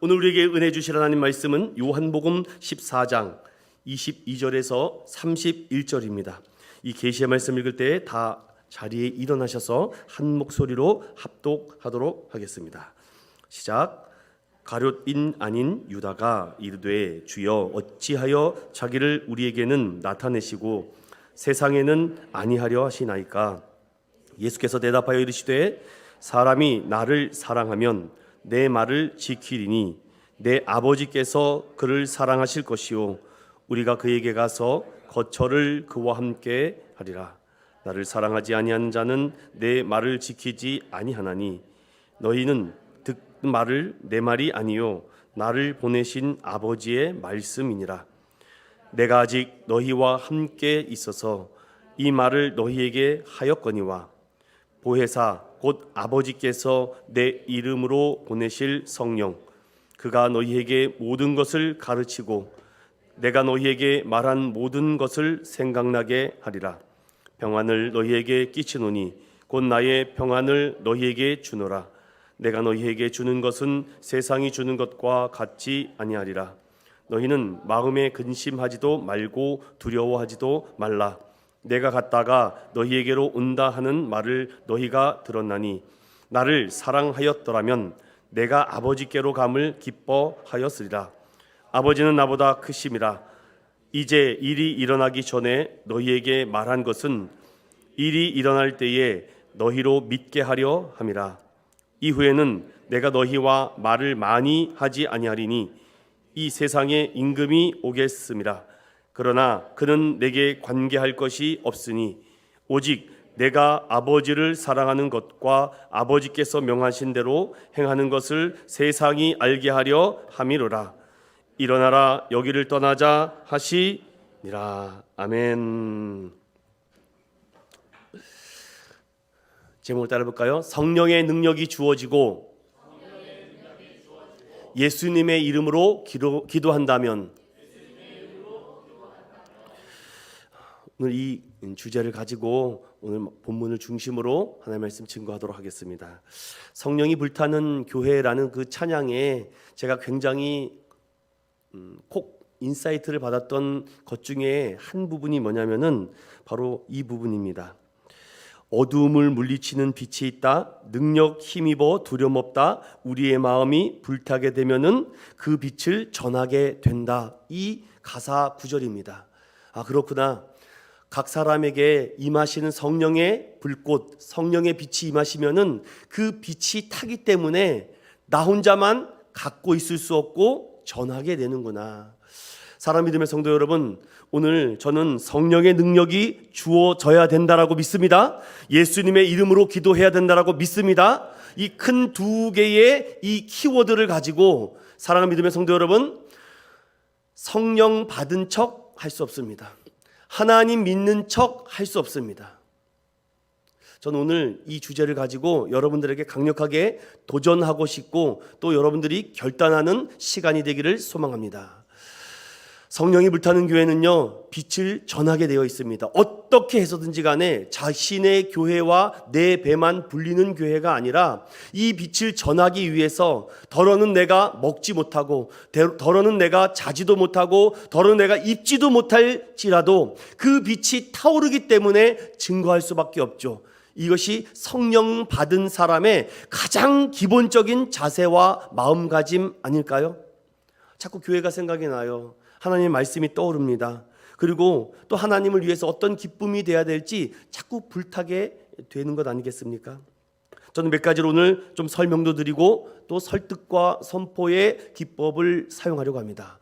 오늘 우리에게 은혜 주실 하나님 말씀은 요한복음 14장 22절에서 31절입니다. 이 계시의 말씀 읽을 때 다 자리에 일어나셔서 한 목소리로 합독하도록 하겠습니다. 시작. 가룟인 아닌 유다가 이르되 주여 어찌하여 자기를 우리에게는 나타내시고 세상에는 아니하려 하시나이까. 예수께서 대답하여 이르시되 사람이 나를 사랑하면 내 말을 지키리니 내 아버지께서 그를 사랑하실 것이요 우리가 그에게 가서 거처를 그와 함께 하리라. 나를 사랑하지 아니하는 자는 내 말을 지키지 아니하나니 너희는 듣는 말을 내 말이 아니요 나를 보내신 아버지의 말씀이니라. 내가 아직 너희와 함께 있어서 이 말을 너희에게 하였거니와 보혜사 곧 아버지께서 내 이름으로 보내실 성령 그가 너희에게 모든 것을 가르치고 내가 너희에게 말한 모든 것을 생각나게 하리라. 평안을 너희에게 끼치노니 곧 나의 평안을 너희에게 주노라. 내가 너희에게 주는 것은 세상이 주는 것과 같지 아니하리라. 너희는 마음에 근심하지도 말고 두려워하지도 말라. 내가 갔다가 너희에게로 온다 하는 말을 너희가 들었나니 나를 사랑하였더라면 내가 아버지께로 감을 기뻐하였으리라. 아버지는 나보다 크심이라. 이제 일이 일어나기 전에 너희에게 말한 것은 일이 일어날 때에 너희로 믿게 하려 함이라. 이후에는 내가 너희와 말을 많이 하지 아니하리니 이 세상에 임금이 오겠음이라. 그러나 그는 내게 관계할 것이 없으니 오직 내가 아버지를 사랑하는 것과 아버지께서 명하신 대로 행하는 것을 세상이 알게 하려 함이로라. 일어나라 여기를 떠나자 하시니라. 아멘. 제목을 따라볼까요? 성령의 능력이 주어지고 예수님의 이름으로 기도한다면. 오늘 이 주제를 가지고 오늘 본문을 중심으로 하나님의 말씀 증거하도록 하겠습니다. 성령이 불타는 교회라는 그 찬양에 제가 굉장히 콕 인사이트를 받았던 것 중에 한 부분이 뭐냐면은 바로 이 부분입니다. 어두움을 물리치는 빛이 있다. 능력 힘입어 두려움 없다. 우리의 마음이 불타게 되면은 그 빛을 전하게 된다. 이 가사 구절입니다. 아, 그렇구나. 각 사람에게 임하시는 성령의 불꽃, 성령의 빛이 임하시면은 그 빛이 타기 때문에 나 혼자만 갖고 있을 수 없고 전하게 되는구나. 사랑 믿음의 성도 여러분, 오늘 저는 성령의 능력이 주어져야 된다라고 믿습니다. 예수님의 이름으로 기도해야 된다라고 믿습니다. 이 큰 두 개의 이 키워드를 가지고 사랑하는 믿음의 성도 여러분, 성령 받은 척 할 수 없습니다. 하나님 믿는 척 할 수 없습니다. 저는 오늘 이 주제를 가지고 여러분들에게 강력하게 도전하고 싶고 또 여러분들이 결단하는 시간이 되기를 소망합니다. 성령이 불타는 교회는요, 빛을 전하게 되어 있습니다. 어떻게 해서든지 간에 자신의 교회와 내 배만 불리는 교회가 아니라 이 빛을 전하기 위해서 더러는 내가 먹지 못하고 더러는 내가 자지도 못하고 더러는 내가 입지도 못할지라도 그 빛이 타오르기 때문에 증거할 수밖에 없죠. 이것이 성령 받은 사람의 가장 기본적인 자세와 마음가짐 아닐까요? 자꾸 교회가 생각이 나요. 하나님의 말씀이 떠오릅니다. 그리고 또 하나님을 위해서 어떤 기쁨이 돼야 될지 자꾸 불타게 되는 것 아니겠습니까? 저는 몇 가지로 오늘 좀 설명도 드리고 또 설득과 선포의 기법을 사용하려고 합니다.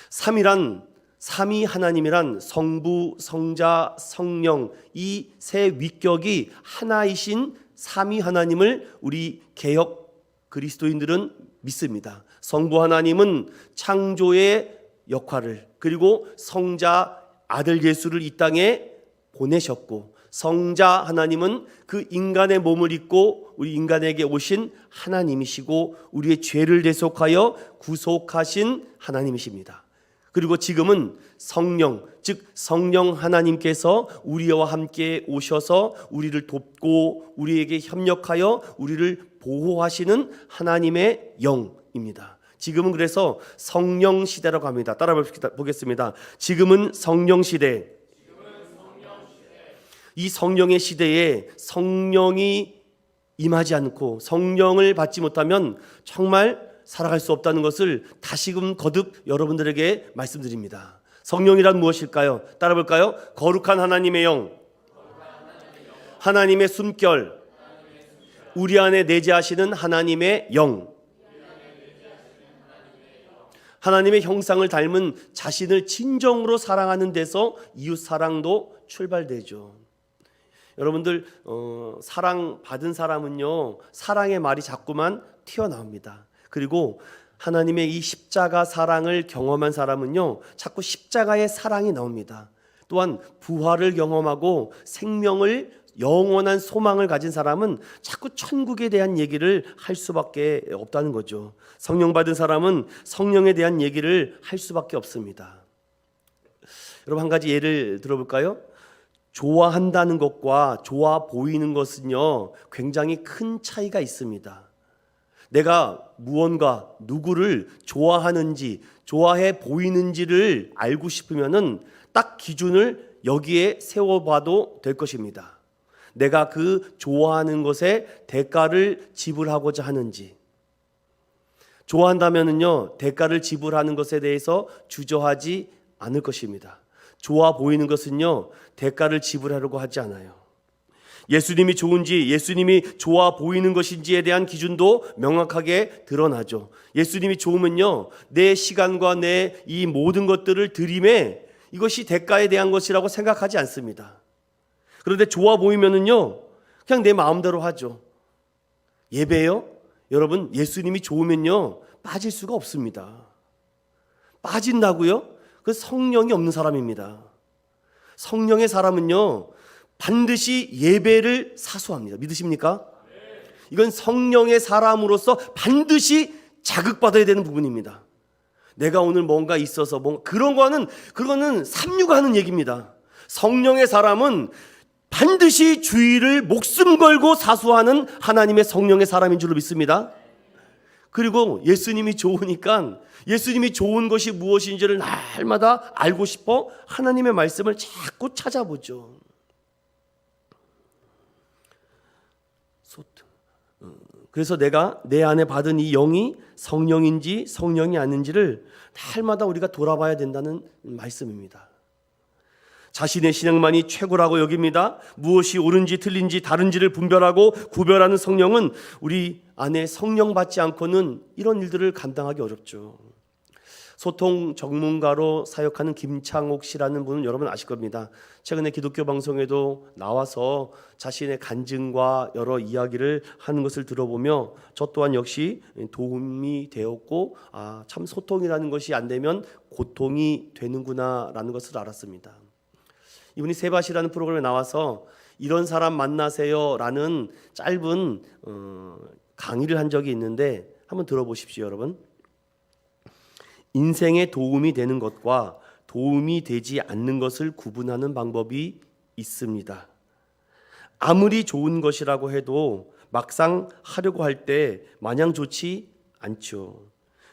삼위 하나님이란 성부, 성자, 성령 이 세 위격이 하나이신 삼위 하나님을 우리 개역 그리스도인들은 믿습니다. 성부 하나님은 창조의 역할을, 그리고 성자 아들 예수를 이 땅에 보내셨고, 성자 하나님은 그 인간의 몸을 입고 우리 인간에게 오신 하나님이시고 우리의 죄를 대속하여 구속하신 하나님이십니다. 그리고 지금은 성령, 즉 성령 하나님께서 우리와 함께 오셔서 우리를 돕고 우리에게 협력하여 우리를 보호하시는 하나님의 영입니다. 지금은 그래서 성령 시대라고 합니다. 따라 보겠습니다. 지금은 성령 시대. 이 성령의 시대에 성령이 임하지 않고 성령을 받지 못하면 정말 살아갈 수 없다는 것을 다시금 거듭 여러분들에게 말씀드립니다. 성령이란 무엇일까요? 따라 볼까요? 거룩한 하나님의 영, 하나님의 숨결, 우리 안에 내재하시는 하나님의 영, 하나님의 형상을 닮은 자신을 진정으로 사랑하는 데서 이웃 사랑도 출발되죠. 여러분들 사랑 받은 사람은요, 사랑의 말이 자꾸만 튀어나옵니다. 그리고 하나님의 이 십자가 사랑을 경험한 사람은요, 자꾸 십자가의 사랑이 나옵니다. 또한 부활을 경험하고 생명을, 영원한 소망을 가진 사람은 자꾸 천국에 대한 얘기를 할 수밖에 없다는 거죠. 성령 받은 사람은 성령에 대한 얘기를 할 수밖에 없습니다. 여러분, 한 가지 예를 들어볼까요? 좋아한다는 것과 좋아 보이는 것은요, 굉장히 큰 차이가 있습니다. 내가 무언가 누구를 좋아하는지, 좋아해 보이는지를 알고 싶으면은 딱 기준을 여기에 세워봐도 될 것입니다. 내가 그 좋아하는 것에 대가를 지불하고자 하는지. 좋아한다면은요, 대가를 지불하는 것에 대해서 주저하지 않을 것입니다. 좋아 보이는 것은요, 대가를 지불하려고 하지 않아요. 예수님이 좋은지, 예수님이 좋아 보이는 것인지에 대한 기준도 명확하게 드러나죠. 예수님이 좋으면요, 내 시간과 내 이 모든 것들을 드림에 이것이 대가에 대한 것이라고 생각하지 않습니다. 그런데 좋아 보이면은요, 그냥 내 마음대로 하죠. 예배요? 여러분, 예수님이 좋으면요, 빠질 수가 없습니다. 빠진다고요? 그 성령이 없는 사람입니다. 성령의 사람은요, 반드시 예배를 사수합니다. 믿으십니까? 이건 성령의 사람으로서 반드시 자극받아야 되는 부분입니다. 내가 오늘 뭔가 있어서 그거는 삼류하는 얘기입니다. 성령의 사람은 반드시 주의를 목숨 걸고 사수하는 하나님의 성령의 사람인 줄로 믿습니다. 그리고 예수님이 좋으니까 예수님이 좋은 것이 무엇인지를 날마다 알고 싶어 하나님의 말씀을 자꾸 찾아보죠. 그래서 내가 내 안에 받은 이 영이 성령인지 성령이 아닌지를 날마다 우리가 돌아봐야 된다는 말씀입니다. 자신의 신앙만이 최고라고 여깁니다. 무엇이 옳은지 틀린지 다른지를 분별하고 구별하는 성령은 우리 안에 성령 받지 않고는 이런 일들을 감당하기 어렵죠. 소통 전문가로 사역하는 김창옥 씨라는 분은 여러분 아실 겁니다. 최근에 기독교 방송에도 나와서 자신의 간증과 여러 이야기를 하는 것을 들어보며 저 또한 역시 도움이 되었고, 참 소통이라는 것이 안 되면 고통이 되는구나라는 것을 알았습니다. 이분이 세바시라는 프로그램에 나와서 이런 사람 만나세요라는 짧은 강의를 한 적이 있는데 한번 들어보십시오, 여러분. 인생에 도움이 되는 것과 도움이 되지 않는 것을 구분하는 방법이 있습니다. 아무리 좋은 것이라고 해도 막상 하려고 할 때 마냥 좋지 않죠.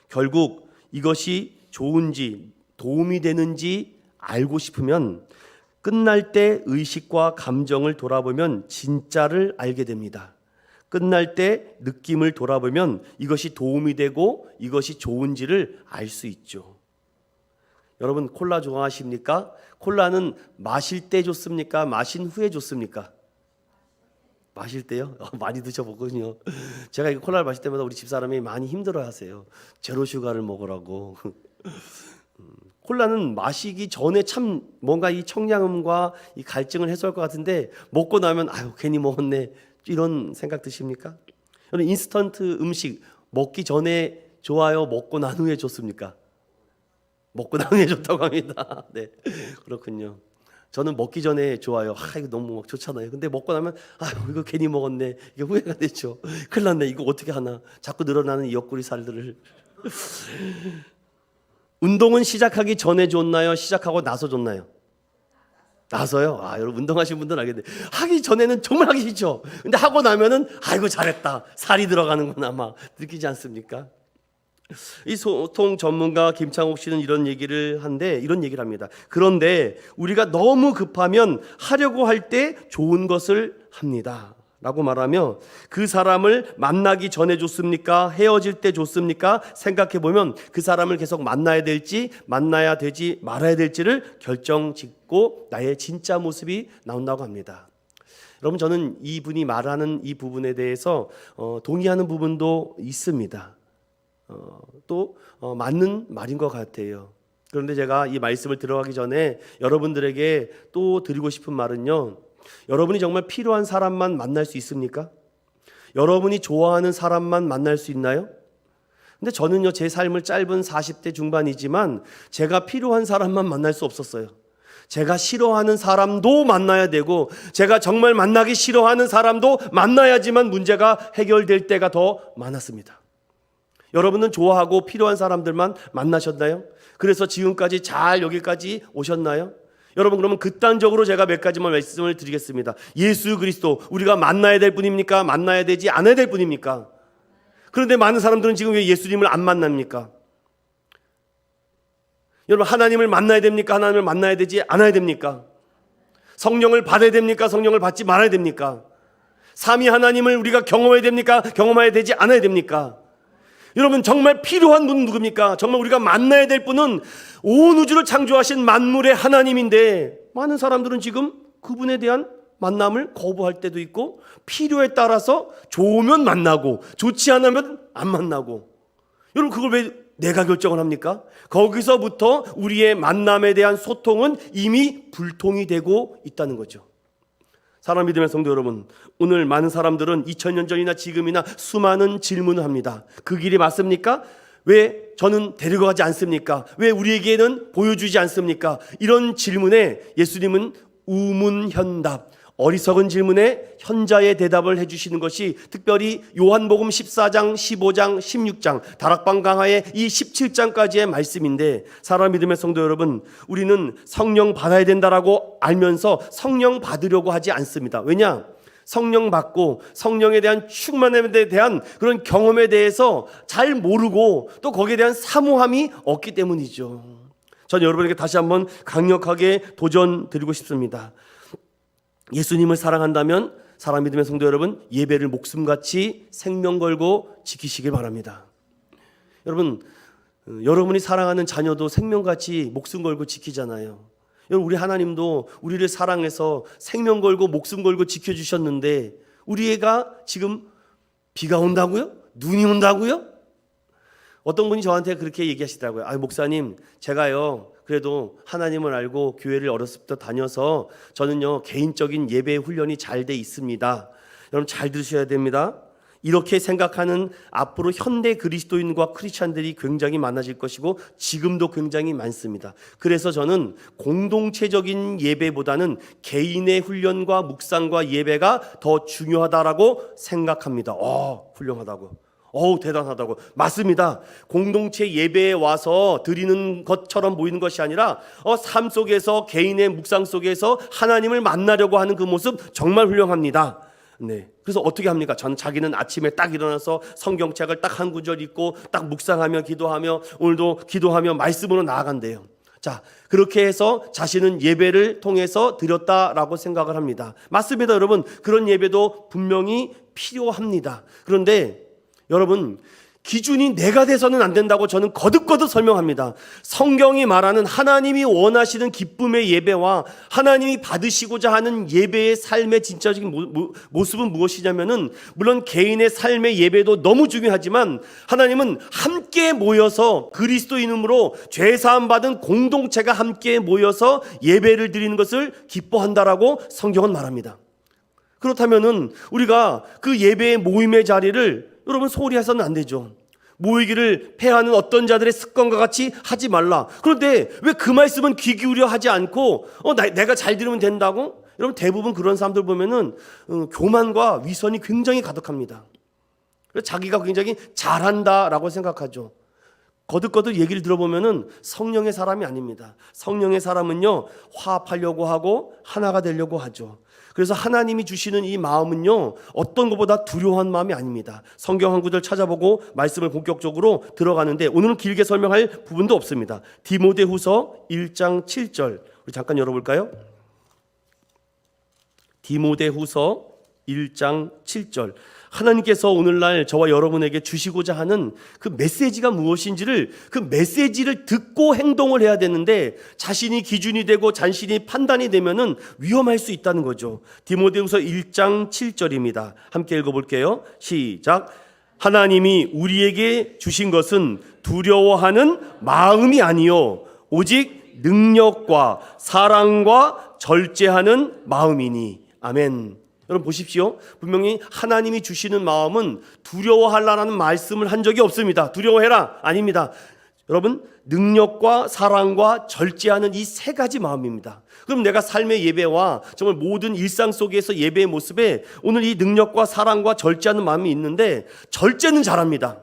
결국 이것이 좋은지 도움이 되는지 알고 싶으면 끝날 때 의식과 감정을 돌아보면 진짜를 알게 됩니다. 끝날 때 느낌을 돌아보면 이것이 도움이 되고 이것이 좋은지를 알 수 있죠. 여러분, 콜라 좋아하십니까? 콜라는 마실 때 좋습니까? 마신 후에 좋습니까? 마실 때요? 많이 드셔보거든요. 제가 이 콜라를 마실 때마다 우리 집사람이 많이 힘들어하세요. 제로 슈가를 먹으라고. 콜라는 마시기 전에 참 뭔가 이 청량함과 이 갈증을 해소할 것 같은데 먹고 나면 괜히 먹었네, 이런 생각 드십니까? 여러분, 인스턴트 음식 먹기 전에 좋아요, 먹고 난 후에 좋습니까? 먹고 난 후에 좋다고 합니다. 네, 그렇군요. 저는 먹기 전에 좋아요. 이거 너무 좋잖아요. 근데 먹고 나면 이거 괜히 먹었네, 이게 후회가 되죠. 큰일 났네, 이거 어떻게 하나, 자꾸 늘어나는 이 옆구리 살들을. 운동은 시작하기 전에 좋나요? 시작하고 나서 좋나요? 나서요? 여러분, 운동하신 분들은 알겠는데 하기 전에는 정말 하기 싫죠. 근데 하고 나면은 아이고 잘했다, 살이 들어가는구나 막 느끼지 않습니까? 이 소통 전문가 김창옥 씨는 이런 얘기를 합니다. 그런데 우리가 너무 급하면 하려고 할 때 좋은 것을 합니다 라고 말하며, 그 사람을 만나기 전에 좋습니까? 헤어질 때 좋습니까? 생각해 보면 그 사람을 계속 만나야 될지 만나야 되지 말아야 될지를 결정짓고 나의 진짜 모습이 나온다고 합니다. 여러분, 저는 이분이 말하는 이 부분에 대해서 동의하는 부분도 있습니다. 또 맞는 말인 것 같아요. 그런데 제가 이 말씀을 들어가기 전에 여러분들에게 또 드리고 싶은 말은요, 여러분이 정말 필요한 사람만 만날 수 있습니까? 여러분이 좋아하는 사람만 만날 수 있나요? 근데 저는요, 제 삶을 짧은 40대 중반이지만 제가 필요한 사람만 만날 수 없었어요. 제가 싫어하는 사람도 만나야 되고, 제가 정말 만나기 싫어하는 사람도 만나야지만 문제가 해결될 때가 더 많았습니다. 여러분은 좋아하고 필요한 사람들만 만나셨나요? 그래서 지금까지 잘 여기까지 오셨나요? 여러분, 그러면 극단적으로 제가 몇 가지만 말씀을 드리겠습니다. 예수 그리스도, 우리가 만나야 될 분입니까? 만나야 되지 않아야 될 분입니까? 그런데 많은 사람들은 지금 왜 예수님을 안 만납니까? 여러분, 하나님을 만나야 됩니까? 하나님을 만나야 되지 않아야 됩니까? 성령을 받아야 됩니까? 성령을 받지 말아야 됩니까? 삼위 하나님을 우리가 경험해야 됩니까? 경험해야 되지 않아야 됩니까? 여러분, 정말 필요한 분은 누굽니까? 정말 우리가 만나야 될 분은 온 우주를 창조하신 만물의 하나님인데, 많은 사람들은 지금 그분에 대한 만남을 거부할 때도 있고, 필요에 따라서 좋으면 만나고 좋지 않으면 안 만나고. 여러분, 그걸 왜 내가 결정을 합니까? 거기서부터 우리의 만남에 대한 소통은 이미 불통이 되고 있다는 거죠. 사랑 믿음의 성도 여러분, 오늘 많은 사람들은 2000년 전이나 지금이나 수많은 질문을 합니다. 그 길이 맞습니까? 왜 저는 데려가지 않습니까? 왜 우리에게는 보여주지 않습니까? 이런 질문에 예수님은 우문현답, 어리석은 질문에 현자의 대답을 해주시는 것이 특별히 요한복음 14장, 15장, 16장, 다락방 강화의 이 17장까지의 말씀인데, 사랑 믿음의 성도 여러분, 우리는 성령 받아야 된다라고 알면서 성령 받으려고 하지 않습니다. 왜냐? 성령 받고 성령에 대한 충만함에 대한 그런 경험에 대해서 잘 모르고 또 거기에 대한 사모함이 없기 때문이죠. 저는 여러분에게 다시 한번 강력하게 도전 드리고 싶습니다. 예수님을 사랑한다면, 사랑 믿음의 성도 여러분, 예배를 목숨같이 생명 걸고 지키시길 바랍니다. 여러분, 여러분이 사랑하는 자녀도 생명같이 목숨 걸고 지키잖아요. 여러분, 우리 하나님도 우리를 사랑해서 생명 걸고 목숨 걸고 지켜주셨는데, 우리 애가 지금 비가 온다고요? 눈이 온다고요? 어떤 분이 저한테 그렇게 얘기하시더라고요. 목사님, 제가요 그래도 하나님을 알고 교회를 어렸을 때 다녀서 저는요 개인적인 예배 훈련이 잘 돼 있습니다. 여러분, 잘 들으셔야 됩니다. 이렇게 생각하는 앞으로 현대 그리스도인과 크리스찬들이 굉장히 많아질 것이고 지금도 굉장히 많습니다. 그래서 저는 공동체적인 예배보다는 개인의 훈련과 묵상과 예배가 더 중요하다라고 생각합니다. 훌륭하다고, 대단하다고. 맞습니다. 공동체 예배에 와서 드리는 것처럼 보이는 것이 아니라 삶 속에서, 개인의 묵상 속에서 하나님을 만나려고 하는 그 모습 정말 훌륭합니다. 네. 그래서 어떻게 합니까? 저는 자기는 아침에 딱 일어나서 성경책을 딱 한 구절 읽고 딱 묵상하며 기도하며, 오늘도 기도하며 말씀으로 나아간대요. 자, 그렇게 해서 자신은 예배를 통해서 드렸다라고 생각을 합니다. 맞습니다, 여러분. 그런 예배도 분명히 필요합니다. 그런데 여러분, 기준이 내가 돼서는 안 된다고 저는 거듭거듭 설명합니다. 성경이 말하는 하나님이 원하시는 기쁨의 예배와 하나님이 받으시고자 하는 예배의 삶의 진짜적인 모습은 무엇이냐면은, 물론 개인의 삶의 예배도 너무 중요하지만 하나님은 함께 모여서 그리스도인으로 죄사함 받은 공동체가 함께 모여서 예배를 드리는 것을 기뻐한다라고 성경은 말합니다. 그렇다면은 우리가 그 예배의 모임의 자리를 여러분 소홀히 해서는 안 되죠. 모이기를 패하는 어떤 자들의 습관과 같이 하지 말라. 그런데 왜 그 말씀은 귀 기울여 하지 않고 내가 잘 들으면 된다고? 여러분, 대부분 그런 사람들 보면은 교만과 위선이 굉장히 가득합니다. 자기가 굉장히 잘한다라고 생각하죠. 거듭거듭 얘기를 들어보면은 성령의 사람이 아닙니다. 성령의 사람은요, 화합하려고 하고 하나가 되려고 하죠. 그래서 하나님이 주시는 이 마음은요, 어떤 것보다 두려워한 마음이 아닙니다. 성경 한 구절 찾아보고 말씀을 본격적으로 들어가는데, 오늘은 길게 설명할 부분도 없습니다. 디모데후서 1장 7절 우리 잠깐 열어볼까요? 디모데후서 1장 7절. 하나님께서 오늘날 저와 여러분에게 주시고자 하는 그 메시지가 무엇인지를, 그 메시지를 듣고 행동을 해야 되는데, 자신이 기준이 되고 자신이 판단이 되면은 위험할 수 있다는 거죠. 디모데후서 1장 7절입니다. 함께 읽어볼게요. 시작. 하나님이 우리에게 주신 것은 두려워하는 마음이 아니요 오직 능력과 사랑과 절제하는 마음이니. 아멘. 여러분 보십시오. 분명히 하나님이 주시는 마음은 두려워하라는 말씀을 한 적이 없습니다. 두려워해라 아닙니다. 여러분, 능력과 사랑과 절제하는 이 세 가지 마음입니다. 그럼 내가 삶의 예배와 정말 모든 일상 속에서 예배의 모습에 오늘 이 능력과 사랑과 절제하는 마음이 있는데, 절제는 잘합니다.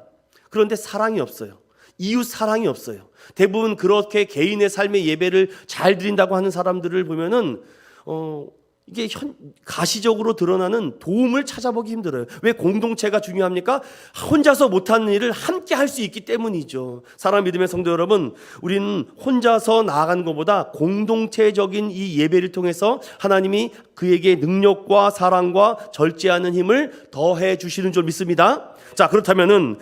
그런데 사랑이 없어요. 이웃 사랑이 없어요. 대부분 그렇게 개인의 삶의 예배를 잘 드린다고 하는 사람들을 보면은 이게 가시적으로 드러나는 도움을 찾아보기 힘들어요. 왜 공동체가 중요합니까? 혼자서 못하는 일을 함께 할 수 있기 때문이죠. 사랑 믿음의 성도 여러분, 우리는 혼자서 나아가는 것보다 공동체적인 이 예배를 통해서 하나님이 그에게 능력과 사랑과 절제하는 힘을 더해 주시는 줄 믿습니다. 자, 그렇다면은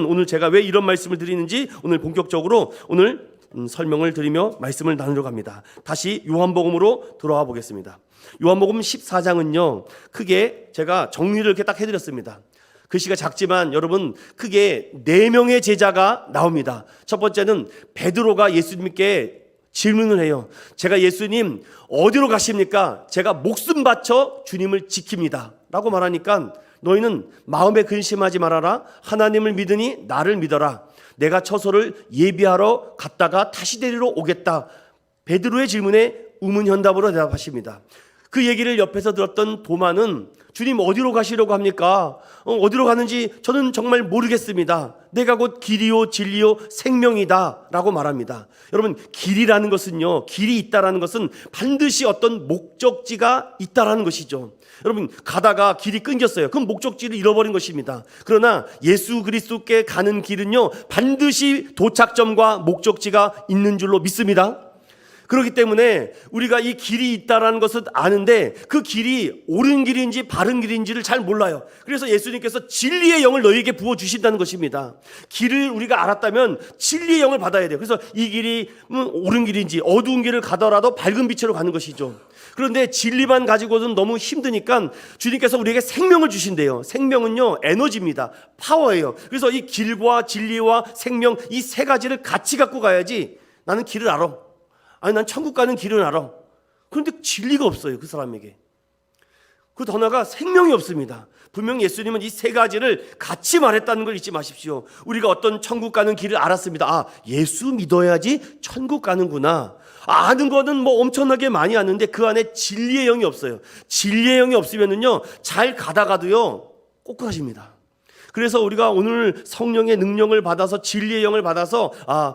오늘 제가 왜 이런 말씀을 드리는지 오늘 본격적으로 오늘 설명을 드리며 말씀을 나누려고 합니다. 다시 요한복음으로 돌아와 보겠습니다. 요한복음 14장은요, 크게 제가 정리를 이렇게 딱 해드렸습니다. 글씨가 작지만 여러분, 크게 4명의 제자가 나옵니다. 첫 번째는 베드로가 예수님께 질문을 해요. 제가 예수님 어디로 가십니까? 제가 목숨 바쳐 주님을 지킵니다 라고 말하니까, 너희는 마음에 근심하지 말아라. 하나님을 믿으니 나를 믿어라. 내가 처소를 예비하러 갔다가 다시 데리러 오겠다. 베드로의 질문에 우문현답으로 대답하십니다. 그 얘기를 옆에서 들었던 도마는, 주님 어디로 가시려고 합니까? 어디로 가는지 저는 정말 모르겠습니다. 내가 곧 길이요 진리요 생명이다 라고 말합니다. 여러분, 길이라는 것은요, 길이 있다라는 것은 반드시 어떤 목적지가 있다라는 것이죠. 여러분, 가다가 길이 끊겼어요. 그럼 목적지를 잃어버린 것입니다. 그러나 예수 그리스도께 가는 길은요, 반드시 도착점과 목적지가 있는 줄로 믿습니다. 그렇기 때문에 우리가 이 길이 있다라는 것을 아는데, 그 길이 옳은 길인지 바른 길인지를 잘 몰라요. 그래서 예수님께서 진리의 영을 너희에게 부어주신다는 것입니다. 길을 우리가 알았다면 진리의 영을 받아야 돼요. 그래서 이 길이 옳은 길인지, 어두운 길을 가더라도 밝은 빛으로 가는 것이죠. 그런데 진리만 가지고는 너무 힘드니까 주님께서 우리에게 생명을 주신대요. 생명은요, 에너지입니다. 파워예요. 그래서 이 길과 진리와 생명, 이 세 가지를 같이 갖고 가야지 나는 길을 알아. 아니, 난 천국 가는 길은 알아. 그런데 진리가 없어요, 그 사람에게. 그 더 나아가 생명이 없습니다. 분명히 예수님은 이 세 가지를 같이 말했다는 걸 잊지 마십시오. 우리가 어떤 천국 가는 길을 알았습니다. 아, 예수 믿어야지 천국 가는구나. 아는 거는 뭐 엄청나게 많이 아는데 그 안에 진리의 영이 없어요. 진리의 영이 없으면은요, 잘 가다가도요, 꼬꾸라집니다. 그래서 우리가 오늘 성령의 능력을 받아서, 진리의 영을 받아서,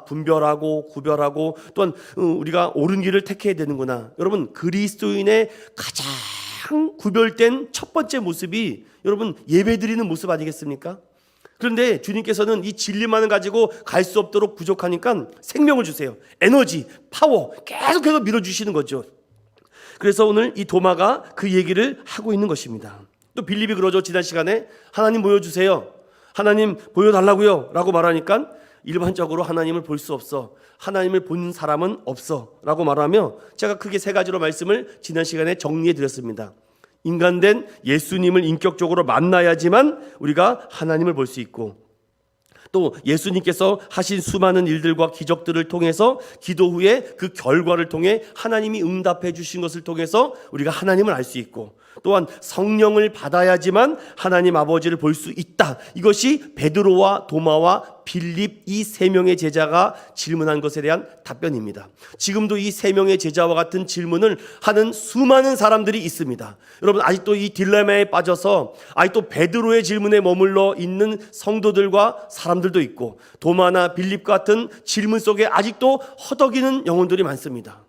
분별하고 구별하고 또한 우리가 옳은 길을 택해야 되는구나. 여러분, 그리스도인의 가장 구별된 첫 번째 모습이 여러분 예배드리는 모습 아니겠습니까? 그런데 주님께서는 이 진리만을 가지고 갈 수 없도록 부족하니까 생명을 주세요. 에너지, 파워 계속해서 밀어주시는 거죠. 그래서 오늘 이 도마가 그 얘기를 하고 있는 것입니다. 또 빌립이 그러죠. 지난 시간에 하나님 보여주세요. 하나님 보여달라고요 라고 말하니까, 일반적으로 하나님을 볼 수 없어, 하나님을 본 사람은 없어 라고 말하며, 제가 크게 세 가지로 말씀을 지난 시간에 정리해 드렸습니다. 인간된 예수님을 인격적으로 만나야지만 우리가 하나님을 볼 수 있고, 또 예수님께서 하신 수많은 일들과 기적들을 통해서 기도 후에 그 결과를 통해 하나님이 응답해 주신 것을 통해서 우리가 하나님을 알 수 있고, 또한 성령을 받아야지만 하나님 아버지를 볼 수 있다. 이것이 베드로와 도마와 빌립 이 세 명의 제자가 질문한 것에 대한 답변입니다. 지금도 이 세 명의 제자와 같은 질문을 하는 수많은 사람들이 있습니다. 여러분, 아직도 이 딜레마에 빠져서 아직도 베드로의 질문에 머물러 있는 성도들과 사람들도 있고, 도마나 빌립 같은 질문 속에 아직도 허덕이는 영혼들이 많습니다.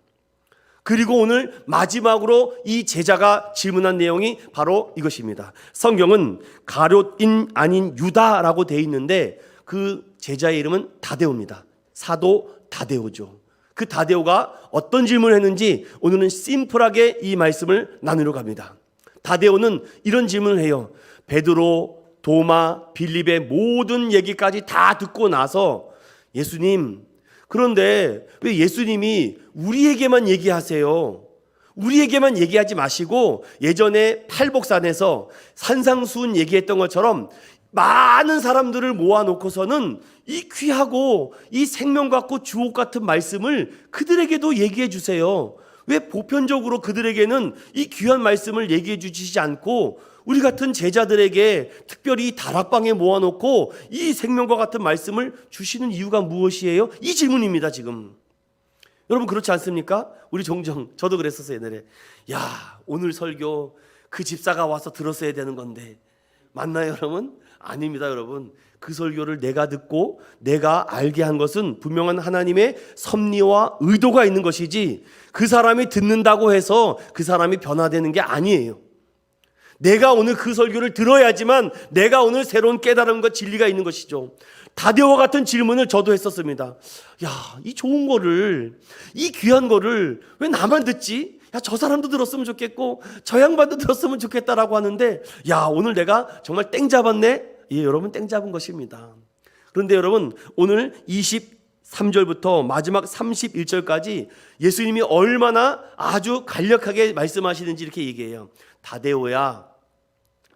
그리고 오늘 마지막으로 이 제자가 질문한 내용이 바로 이것입니다. 성경은 가룟인 아닌 유다라고 되어 있는데 그 제자의 이름은 다데오입니다. 사도 다데오죠. 그 다데오가 어떤 질문을 했는지 오늘은 심플하게 이 말씀을 나누려 합니다. 다데오는 이런 질문을 해요. 베드로, 도마, 빌립의 모든 얘기까지 다 듣고 나서 예수님, 그런데 왜 예수님이 우리에게만 얘기하세요? 우리에게만 얘기하지 마시고 예전에 팔복산에서 산상수훈 얘기했던 것처럼 많은 사람들을 모아놓고서는 이 귀하고 이 생명 같고 주옥 같은 말씀을 그들에게도 얘기해 주세요. 왜 보편적으로 그들에게는 이 귀한 말씀을 얘기해 주시지 않고 우리 같은 제자들에게 특별히 다락방에 모아놓고 이 생명과 같은 말씀을 주시는 이유가 무엇이에요? 이 질문입니다. 지금 여러분, 그렇지 않습니까? 우리 종종, 저도 그랬었어요 옛날에. 야, 오늘 설교 그 집사가 와서 들었어야 되는 건데 맞나요 여러분? 아닙니다 여러분. 그 설교를 내가 듣고 내가 알게 한 것은 분명한 하나님의 섭리와 의도가 있는 것이지 그 사람이 듣는다고 해서 그 사람이 변화되는 게 아니에요. 내가 오늘 그 설교를 들어야지만 내가 오늘 새로운 깨달음과 진리가 있는 것이죠. 다데오와 같은 질문을 저도 했었습니다. 야, 이 좋은 거를, 이 귀한 거를 왜 나만 듣지? 야, 저 사람도 들었으면 좋겠고 저 양반도 들었으면 좋겠다라고 하는데, 야, 오늘 내가 정말 땡 잡았네. 예, 여러분, 땡 잡은 것입니다. 그런데 여러분, 오늘 23절부터 마지막 31절까지 예수님이 얼마나 아주 간략하게 말씀하시는지 이렇게 얘기해요. 다데오야,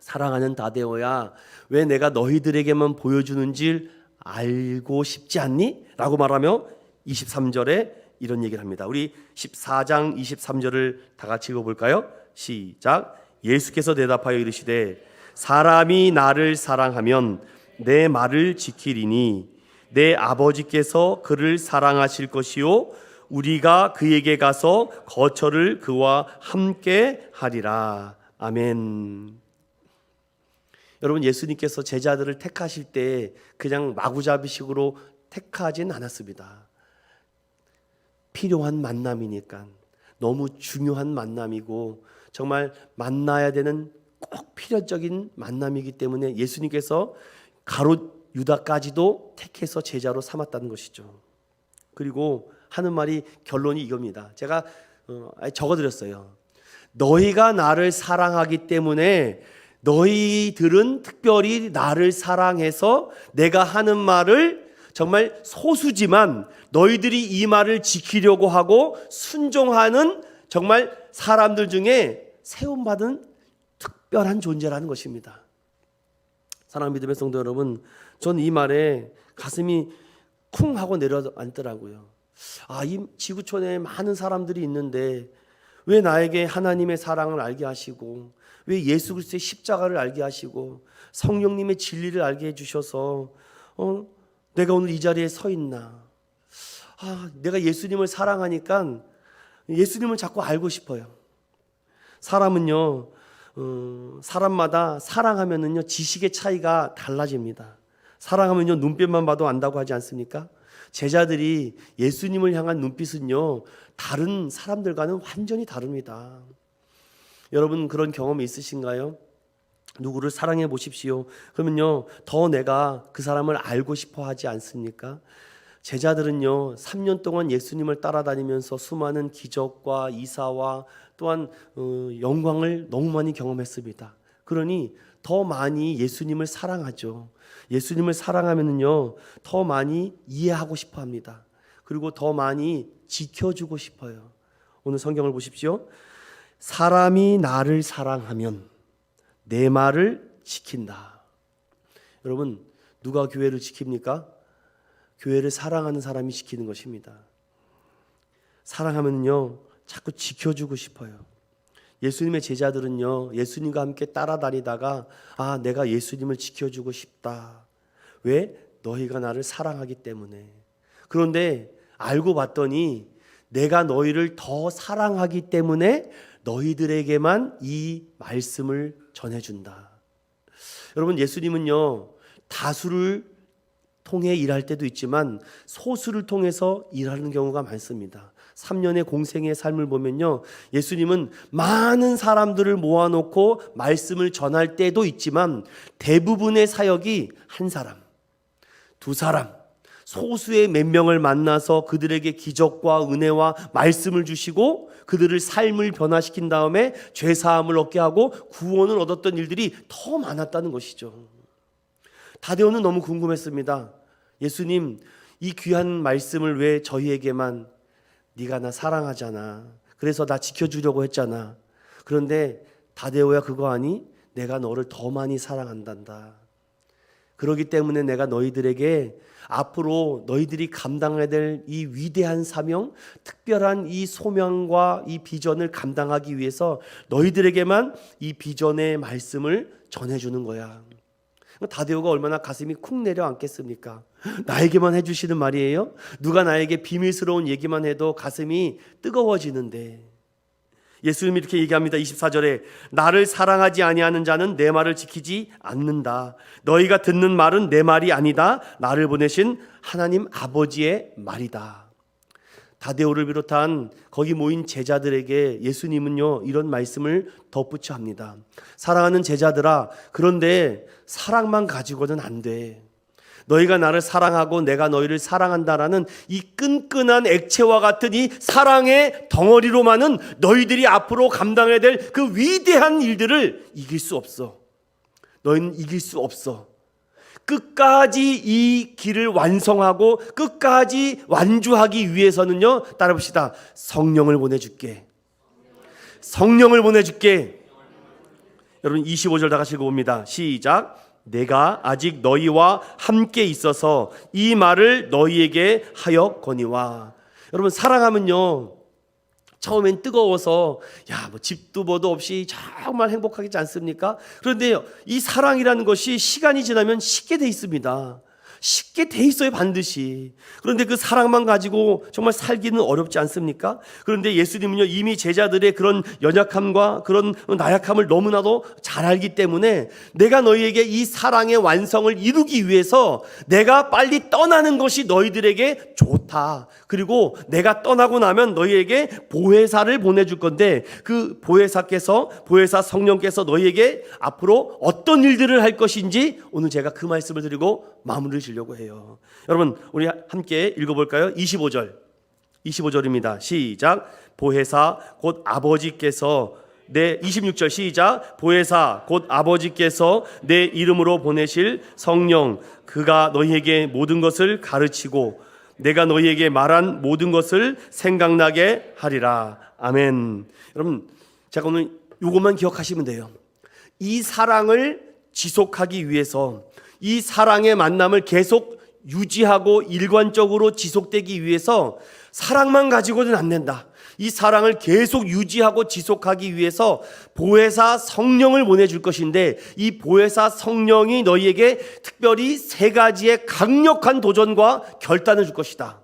사랑하는 다데오야, 왜 내가 너희들에게만 보여주는지 알고 싶지 않니? 라고 말하며 23절에 이런 얘기를 합니다. 우리 14장 23절을 다 같이 읽어볼까요? 시작. 예수께서 대답하여 이르시되 사람이 나를 사랑하면 내 말을 지키리니 내 아버지께서 그를 사랑하실 것이요 우리가 그에게 가서 거처를 그와 함께 하리라. 아멘. 여러분, 예수님께서 제자들을 택하실 때 그냥 마구잡이식으로 택하진 않았습니다. 필요한 만남이니까, 너무 중요한 만남이고 정말 만나야 되는 꼭 필연적인 만남이기 때문에 예수님께서 가롯 유다까지도 택해서 제자로 삼았다는 것이죠. 그리고 하는 말이, 결론이 이겁니다. 제가 적어드렸어요. 너희가 나를 사랑하기 때문에 너희들은 특별히 나를 사랑해서 내가 하는 말을 정말 소수지만 너희들이 이 말을 지키려고 하고 순종하는 정말 사람들 중에 세움받은 특별한 존재라는 것입니다. 사랑하는 믿음의 성도 여러분, 전 이 말에 가슴이 쿵 하고 내려앉더라고요. 아, 이 지구촌에 많은 사람들이 있는데 왜 나에게 하나님의 사랑을 알게 하시고 왜 예수 그리스도의 십자가를 알게 하시고 성령님의 진리를 알게 해주셔서 내가 오늘 이 자리에 서 있나. 내가 예수님을 사랑하니까 예수님을 자꾸 알고 싶어요. 사람은요, 사람마다 사랑하면은요 지식의 차이가 달라집니다. 사랑하면요 눈빛만 봐도 안다고 하지 않습니까? 제자들이 예수님을 향한 눈빛은요 다른 사람들과는 완전히 다릅니다. 여러분, 그런 경험이 있으신가요? 누구를 사랑해 보십시오. 그러면요 더 내가 그 사람을 알고 싶어 하지 않습니까? 제자들은요 3년 동안 예수님을 따라다니면서 수많은 기적과 이사와 또한 영광을 너무 많이 경험했습니다. 그러니 더 많이 예수님을 사랑하죠. 예수님을 사랑하면은요 더 많이 이해하고 싶어 합니다. 그리고 더 많이 지켜주고 싶어요. 오늘 성경을 보십시오. 사람이 나를 사랑하면 내 말을 지킨다. 여러분, 누가 교회를 지킵니까? 교회를 사랑하는 사람이 지키는 것입니다. 사랑하면요 자꾸 지켜주고 싶어요. 예수님의 제자들은요, 예수님과 함께 따라다니다가 내가 예수님을 지켜주고 싶다. 왜? 너희가 나를 사랑하기 때문에. 그런데 알고 봤더니 내가 너희를 더 사랑하기 때문에 너희들에게만 이 말씀을 전해준다. 여러분, 예수님은요, 다수를 통해 일할 때도 있지만 소수를 통해서 일하는 경우가 많습니다. 3년의 공생의 삶을 보면요, 예수님은 많은 사람들을 모아놓고 말씀을 전할 때도 있지만 대부분의 사역이 한 사람, 두 사람, 소수의 몇 명을 만나서 그들에게 기적과 은혜와 말씀을 주시고 그들을 삶을 변화시킨 다음에 죄사함을 얻게 하고 구원을 얻었던 일들이 더 많았다는 것이죠. 다데오는 너무 궁금했습니다. 예수님, 이 귀한 말씀을 왜 저희에게만, 네가 나 사랑하잖아, 그래서 나 지켜주려고 했잖아. 그런데 다데오야, 그거 아니? 내가 너를 더 많이 사랑한단다. 그렇기 때문에 내가 너희들에게 앞으로 너희들이 감당해야 될 이 위대한 사명, 특별한 이 소명과 이 비전을 감당하기 위해서 너희들에게만 이 비전의 말씀을 전해주는 거야. 다데오가 얼마나 가슴이 쿵 내려앉겠습니까? 나에게만 해주시는 말이에요? 누가 나에게 비밀스러운 얘기만 해도 가슴이 뜨거워지는데, 예수님이 이렇게 얘기합니다. 24절에 나를 사랑하지 아니하는 자는 내 말을 지키지 않는다. 너희가 듣는 말은 내 말이 아니다. 나를 보내신 하나님 아버지의 말이다. 다데오를 비롯한 거기 모인 제자들에게 예수님은요, 이런 말씀을 덧붙여 합니다. 사랑하는 제자들아, 그런데 사랑만 가지고는 안 돼. 너희가 나를 사랑하고 내가 너희를 사랑한다라는 이 끈끈한 액체와 같은 이 사랑의 덩어리로만은 너희들이 앞으로 감당해야 될 그 위대한 일들을 이길 수 없어. 너희는 이길 수 없어. 끝까지 이 길을 완성하고 끝까지 완주하기 위해서는요, 따라봅시다. 성령을 보내줄게. 성령을 보내줄게. 여러분 25절 다 같이 읽어봅니다. 시작. 내가 아직 너희와 함께 있어서 이 말을 너희에게 하였거니와. 여러분, 사랑하면요, 처음엔 뜨거워서 뭐 집도 뭐도 없이 정말 행복하지 않습니까? 그런데 이 사랑이라는 것이 시간이 지나면 식게 돼 있습니다. 쉽게 돼 있어요, 반드시. 그런데 그 사랑만 가지고 정말 살기는 어렵지 않습니까? 그런데 예수님은요, 이미 제자들의 그런 연약함과 그런 나약함을 너무나도 잘 알기 때문에 내가 너희에게 이 사랑의 완성을 이루기 위해서 내가 빨리 떠나는 것이 너희들에게 좋다. 그리고 내가 떠나고 나면 너희에게 보혜사를 보내줄 건데 그 보혜사 성령께서 너희에게 앞으로 어떤 일들을 할 것인지 오늘 제가 그 말씀을 드리고 마무리를 지려고 해요. 여러분, 우리 함께 읽어볼까요? 25절입니다. 시작. 보혜사 곧 아버지께서 26절 시작. 보혜사 곧 아버지께서 내 이름으로 보내실 성령, 그가 너희에게 모든 것을 가르치고 내가 너희에게 말한 모든 것을 생각나게 하리라. 아멘. 여러분, 제가 오늘 이것만 기억하시면 돼요. 이 사랑을 지속하기 위해서, 이 사랑의 만남을 계속 유지하고 일관적으로 지속되기 위해서 사랑만 가지고는 안 된다. 이 사랑을 계속 유지하고 지속하기 위해서 보혜사 성령을 보내줄 것인데, 이 보혜사 성령이 너희에게 특별히 세 가지의 강력한 도전과 결단을 줄 것이다.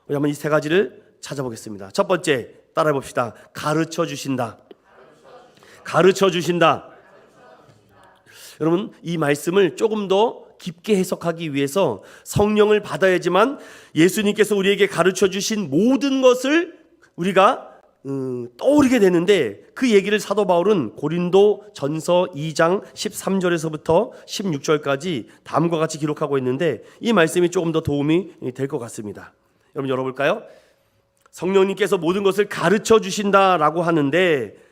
우리 한번 이 세 가지를 찾아보겠습니다. 첫 번째, 따라해 봅시다. 가르쳐 주신다. 가르쳐 주신다. 여러분, 이 말씀을 조금 더 깊게 해석하기 위해서 성령을 받아야지만 예수님께서 우리에게 가르쳐 주신 모든 것을 우리가 떠오르게 되는데, 그 얘기를 사도 바울은 고린도 전서 2장 13절에서부터 16절까지 다음과 같이 기록하고 있는데, 이 말씀이 조금 더 도움이 될 것 같습니다. 여러분, 열어볼까요? 성령님께서 모든 것을 가르쳐 주신다라고 하는데,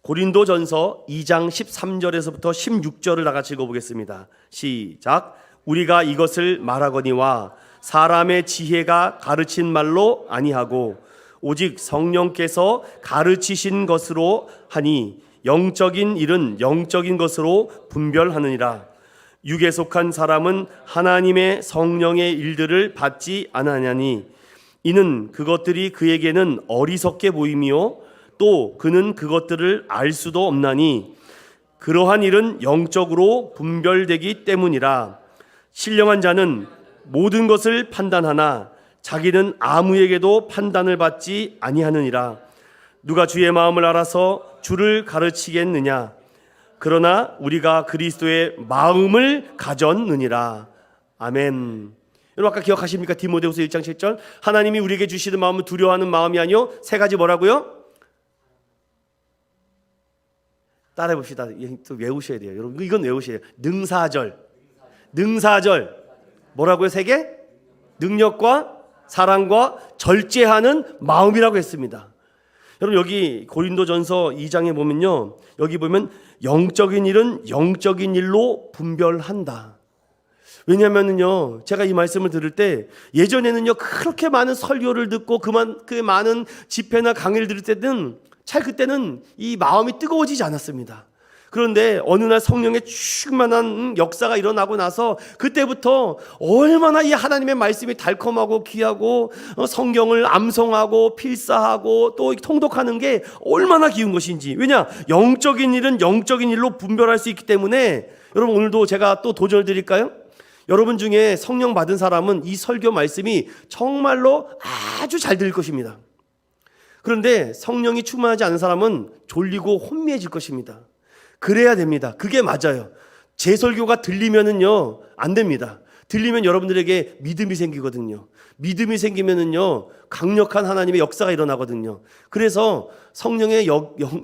고린도 전서 2장 13절에서부터 16절을 다 같이 읽어보겠습니다. 시작. 우리가 이것을 말하거니와 사람의 지혜가 가르친 말로 아니하고 오직 성령께서 가르치신 것으로 하니 영적인 일은 영적인 것으로 분별하느니라. 육에 속한 사람은 하나님의 성령의 일들을 받지 아니하나니 이는 그것들이 그에게는 어리석게 보이며 또 그는 그것들을 알 수도 없나니 그러한 일은 영적으로 분별되기 때문이라. 신령한 자는 모든 것을 판단하나 자기는 아무에게도 판단을 받지 아니하느니라. 누가 주의 마음을 알아서 주를 가르치겠느냐? 그러나 우리가 그리스도의 마음을 가졌느니라. 아멘. 여러분 아까 기억하십니까? 디모데후서 1장 7절 하나님이 우리에게 주시는 마음은 두려워하는 마음이 아니요 세 가지 뭐라고요? 따라해 봅시다. 또 외우셔야 돼요. 여러분 이건 외우셔야 돼요. 능사절 뭐라고요? 세 개? 능력과 사랑과 절제하는 마음이라고 했습니다. 여러분 여기 고린도전서 2장에 보면요, 여기 보면 영적인 일은 영적인 일로 분별한다. 왜냐하면요, 제가 이 말씀을 들을 때 예전에는요 그렇게 많은 설교를 듣고 그 많은 집회나 강의를 들을 때는 잘 그때는 이 마음이 뜨거워지지 않았습니다. 그런데 어느 날 성령의 충만한 역사가 일어나고 나서 그때부터 얼마나 이 하나님의 말씀이 달콤하고 귀하고 성경을 암송하고 필사하고 또 통독하는 게 얼마나 기운 것인지. 왜냐? 영적인 일은 영적인 일로 분별할 수 있기 때문에. 여러분 오늘도 제가 또 도전을 드릴까요? 여러분 중에 성령 받은 사람은 이 설교 말씀이 정말로 아주 잘 들릴 것입니다. 그런데 성령이 충만하지 않은 사람은 졸리고 혼미해질 것입니다. 그래야 됩니다. 그게 맞아요. 제 설교가 들리면은요 안 됩니다. 들리면 여러분들에게 믿음이 생기거든요. 믿음이 생기면은요 강력한 하나님의 역사가 일어나거든요. 그래서 성령의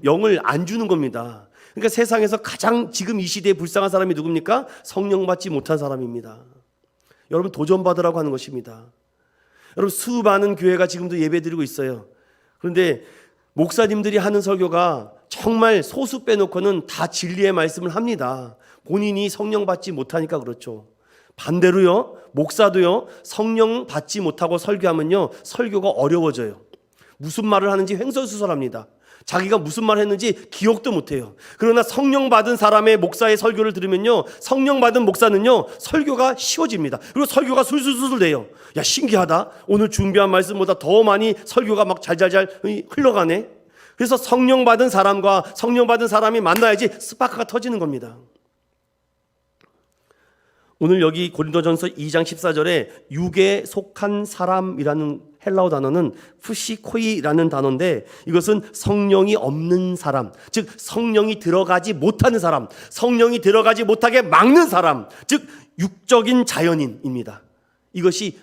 영을 안 주는 겁니다. 그러니까 세상에서 가장 지금 이 시대에 불쌍한 사람이 누굽니까? 성령 받지 못한 사람입니다. 여러분 도전받으라고 하는 것입니다. 여러분 수많은 교회가 지금도 예배드리고 있어요. 그런데 목사님들이 하는 설교가 정말 소수 빼놓고는 다 진리의 말씀을 합니다. 본인이 성령 받지 못하니까 그렇죠. 반대로요, 목사도요 성령 받지 못하고 설교하면요 설교가 어려워져요. 무슨 말을 하는지 횡설수설합니다. 자기가 무슨 말을 했는지 기억도 못해요. 그러나 성령 받은 사람의 목사의 설교를 들으면요 성령 받은 목사는요 설교가 쉬워집니다. 그리고 설교가 술술술 돼요. 야 신기하다. 오늘 준비한 말씀보다 더 많이 설교가 막 잘잘잘 흘러가네. 그래서 성령 받은 사람과 성령 받은 사람이 만나야지 스파크가 터지는 겁니다. 오늘 여기 고린도전서 2장 14절에 육에 속한 사람이라는 헬라어 단어는 푸시코이라는 단어인데 이것은 성령이 없는 사람, 즉 성령이 들어가지 못하는 사람, 성령이 들어가지 못하게 막는 사람, 즉 육적인 자연인입니다. 이것이